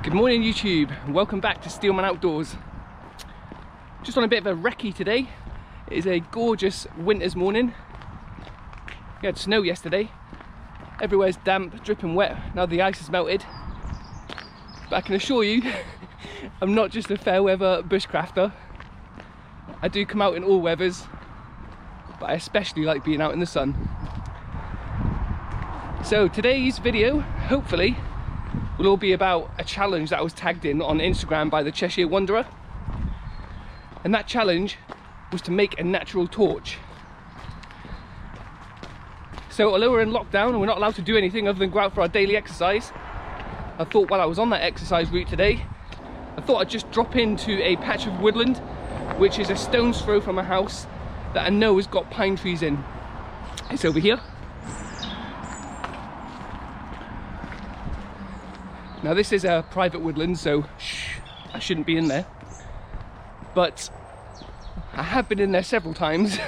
Good morning YouTube, and welcome back to Steelman Outdoors. Just on a bit of a recce today. It is a gorgeous winter's morning. We had snow yesterday. Everywhere's damp, dripping wet, now the ice has melted. But I can assure you, I'm not just a fair weather bushcrafter. I do come out in all weathers, but I especially like being out in the sun. So today's video, hopefully, will all be about a challenge that I was tagged in on Instagram by the Cheshire Wanderer. And that challenge was to make a natural torch. So although we're in lockdown and we're not allowed to do anything other than go out for our daily exercise, I thought while I was on that exercise route today, I thought I'd just drop into a patch of woodland, which is a stone's throw from a house that I know has got pine trees in. It's over here. Now this is a private woodland, so shh, I shouldn't be in there. But I have been in there several times.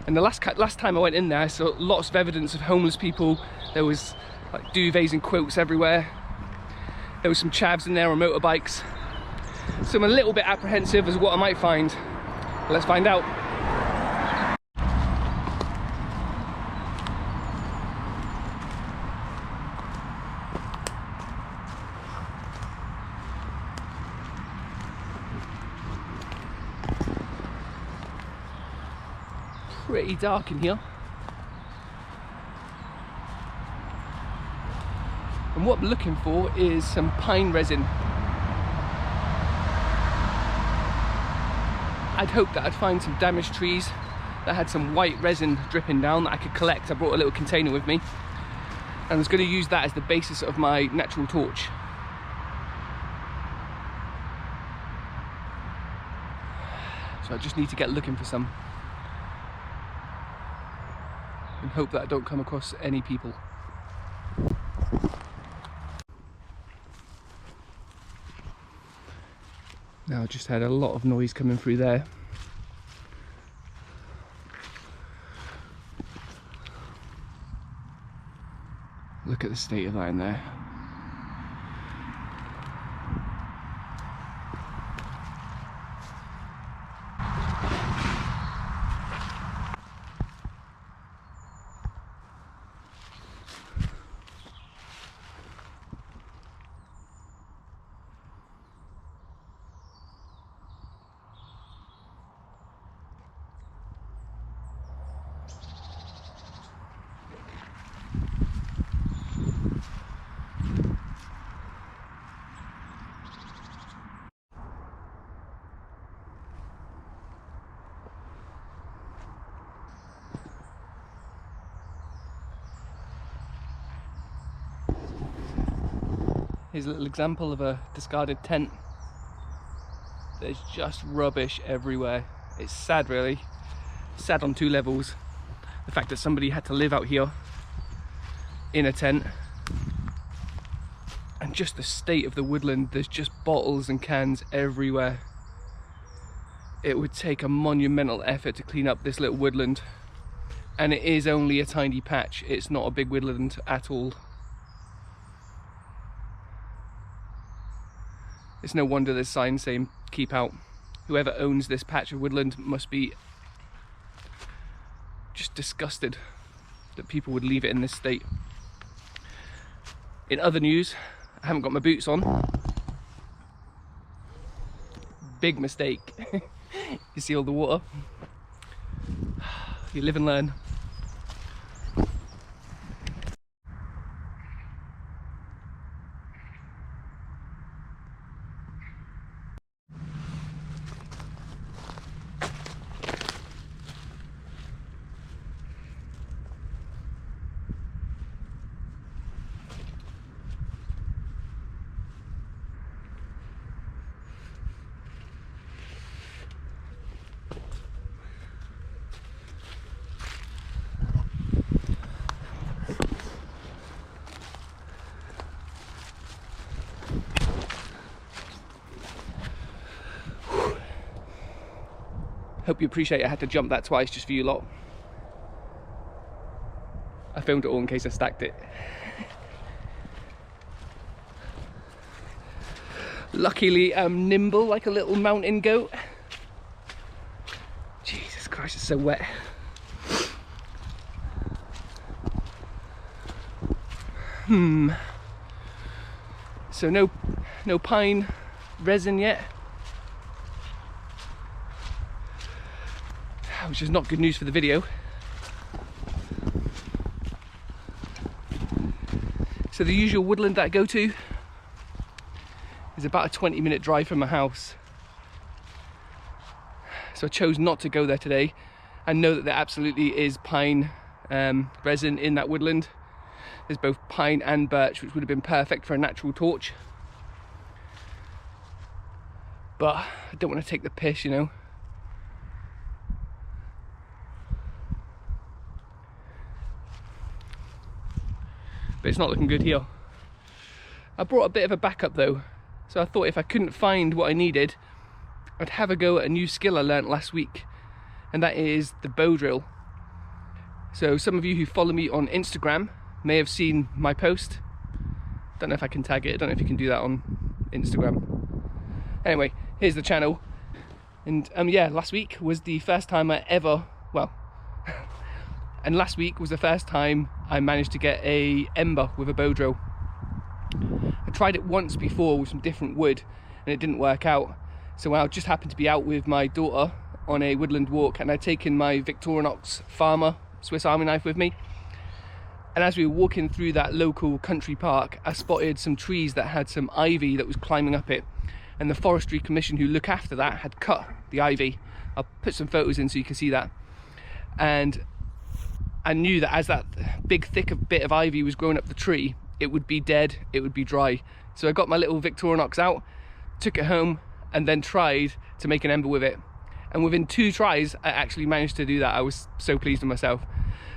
And the last time I went in there, I saw lots of evidence of homeless people. There was like duvets and quilts everywhere. There was some chavs in there on motorbikes. So I'm a little bit apprehensive as what I might find. Let's find out. Pretty dark in here. And what I'm looking for is some pine resin. I'd hoped that I'd find some damaged trees that had some white resin dripping down that I could collect. I brought a little container with me and I was going to use that as the basis of my natural torch. So I just need to get looking for some. And hope that I don't come across any people. Now I just had a lot of noise coming through there. Look at the state of that in there. Here's a little example of a discarded tent. There's just rubbish everywhere. It's sad really. Sad on two levels. The fact that somebody had to live out here in a tent. And just the state of the woodland. There's just bottles and cans everywhere. It would take a monumental effort to clean up this little woodland. And it is only a tiny patch. It's not a big woodland at all. It's no wonder there's signs saying keep out. Whoever owns this patch of woodland must be just disgusted that people would leave it in this state. In other news, I haven't got my boots on. Big mistake. You see all the water? You live and learn. Hope you appreciate I had to jump that twice just for you lot. I filmed it all in case I stacked it. Luckily, I'm nimble like a little mountain goat. Jesus Christ, it's so wet. So no pine resin yet, which is not good news for the video. So the usual woodland that I go to is about a 20-minute drive from my house. So I chose not to go there today. I know that there absolutely is pine resin in that woodland. There's both pine and birch, which would have been perfect for a natural torch. But I don't want to take the piss, you know. But it's not looking good here. I brought a bit of a backup though. So I thought if I couldn't find what I needed, I'd have a go at a new skill I learnt last week. And that is the bow drill. So some of you who follow me on Instagram may have seen my post. Don't know if I can tag it. I don't know if you can do that on Instagram. Anyway, here's the channel. And yeah, last week was the first time I ever, and last week was the first time I managed to get a ember with a bow drill. I tried it once before with some different wood and it didn't work out. So I just happened to be out with my daughter on a woodland walk, and I'd taken my Victorinox Farmer Swiss Army knife with me. And as we were walking through that local country park, I spotted some trees that had some ivy that was climbing up it. And the Forestry Commission who look after that had cut the ivy. I'll put some photos in so you can see that. And I knew that as that big thick bit of ivy was growing up the tree, it would be dead, it would be dry. So I got my little Victorinox out, took it home, and then tried to make an ember with it. And within 2 tries, I actually managed to do that. I was so pleased with myself.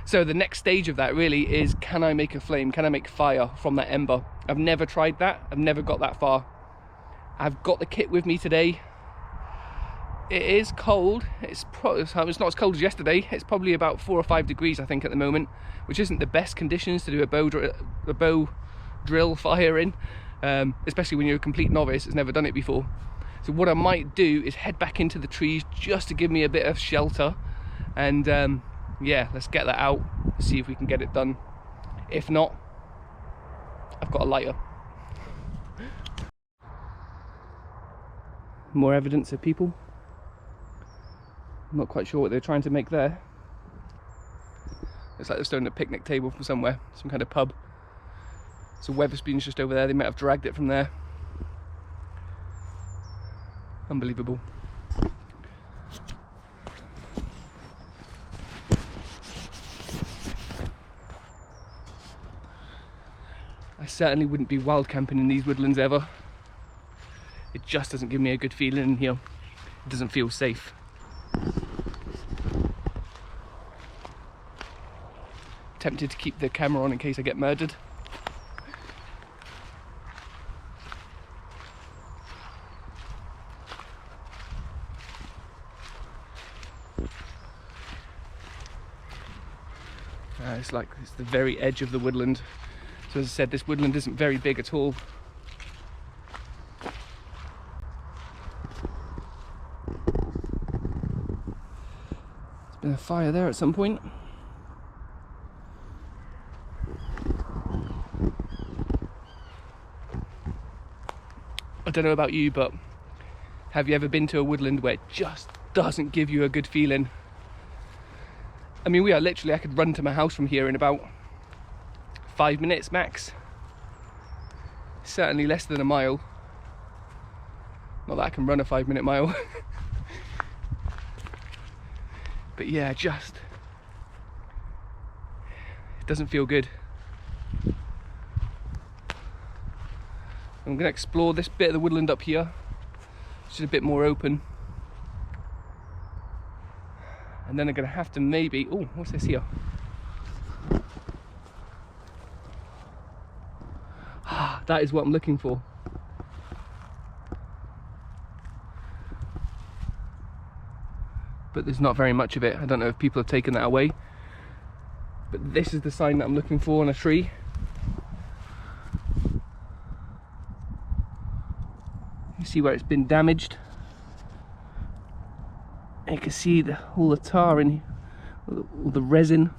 So the next stage of that really is, can I make a flame? Can I make fire from that ember? I've never tried that. I've never got that far. I've got the kit with me today. It is cold. It's not as cold as yesterday. It's probably about 4 or 5 degrees, I think, at the moment, which isn't the best conditions to do a bow drill fire in, especially when you're a complete novice that's never done it before. So what I might do is head back into the trees just to give me a bit of shelter, and yeah, let's get that out, see if we can get it done. If not, I've got a lighter. More evidence of people. I'm not quite sure what they're trying to make there. Looks like they're storing a picnic table from somewhere, some kind of pub. So Weatherspoon's just over there. They might have dragged it from there. Unbelievable. I certainly wouldn't be wild camping in these woodlands ever. It just doesn't give me a good feeling in here. It doesn't feel safe. Tempted to keep the camera on in case I get murdered. It's the very edge of the woodland. So as I said, this woodland isn't very big at all. There's been a fire there at some point. I don't know about you, but have you ever been to a woodland where it just doesn't give you a good feeling? I mean, I could run to my house from here in about 5 minutes max. Certainly less than a mile. Not that I can run a 5-minute mile. But yeah, it doesn't feel good. I'm going to explore this bit of the woodland up here. It's just a bit more open. And then I'm going to have to maybe... Oh, what's this here? Ah, that is what I'm looking for. But there's not very much of it. I don't know if people have taken that away. But this is the sign that I'm looking for on a tree. see where it's been damaged. And you can see all the tar in here, all the resin.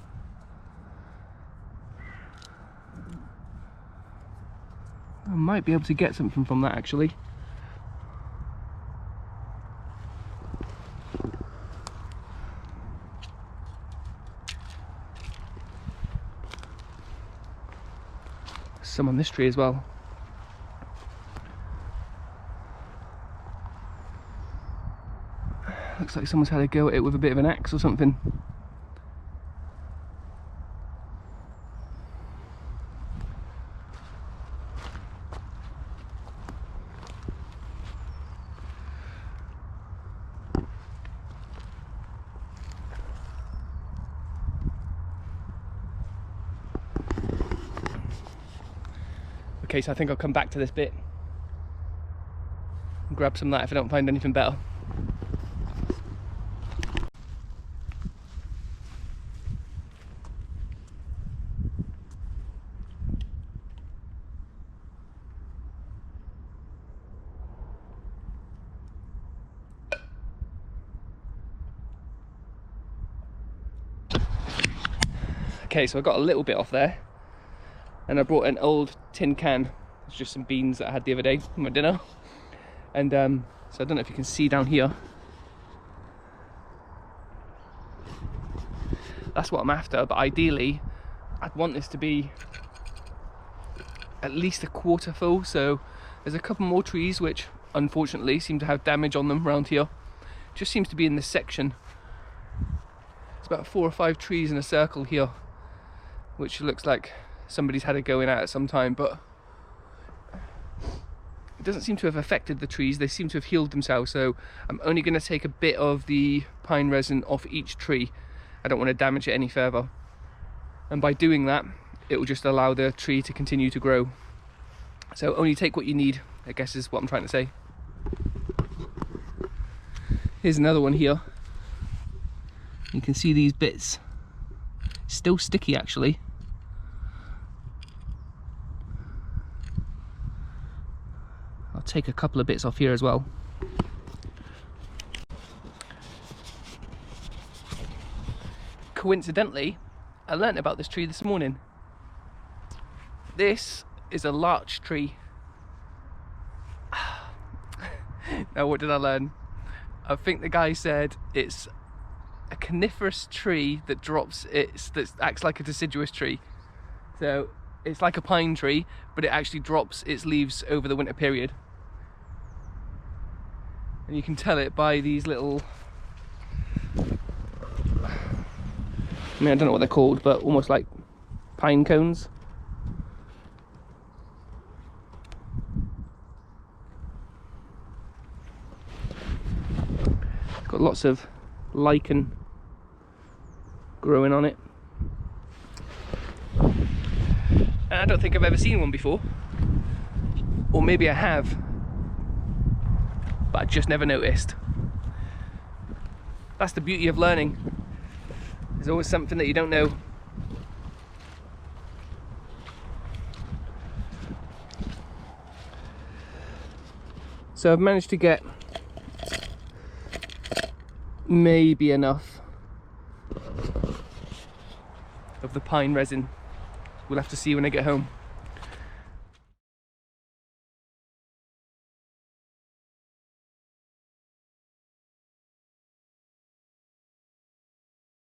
I might be able to get something from that actually. Some on this tree as well. Looks like someone's had a go at it with a bit of an axe or something. Okay, so I think I'll come back to this bit and grab some of that if I don't find anything better. Okay, so I got a little bit off there, and I brought an old tin can. It's just some beans that I had the other day for my dinner, and so I don't know if you can see down here. That's what I'm after, but ideally I'd want this to be at least a quarter full. So there's a couple more trees which unfortunately seem to have damage on them around here. Just seems to be in this section. It's about 4 or 5 trees in a circle here, which looks like somebody's had a go in at some time, but it doesn't seem to have affected the trees. They seem to have healed themselves, so I'm only going to take a bit of the pine resin off each tree. I don't want to damage it any further, and by doing that it will just allow the tree to continue to grow. So only take what you need, I guess is what I'm trying to say. Here's another one here. You can see these bits still sticky actually. I'll take a couple of bits off here as well. Coincidentally, I learnt about this tree this morning. This is a larch tree. Now what did I learn? I think the guy said it's a coniferous tree that that acts like a deciduous tree. So it's like a pine tree, but it actually drops its leaves over the winter period. And you can tell it by these little, I mean, I don't know what they're called, but almost like pine cones. It's got lots of lichen growing on it. And I don't think I've ever seen one before. Or maybe I have, but I just never noticed. That's the beauty of learning. There's always something that you don't know. So I've managed to get maybe enough of the pine resin. We'll have to see when I get home.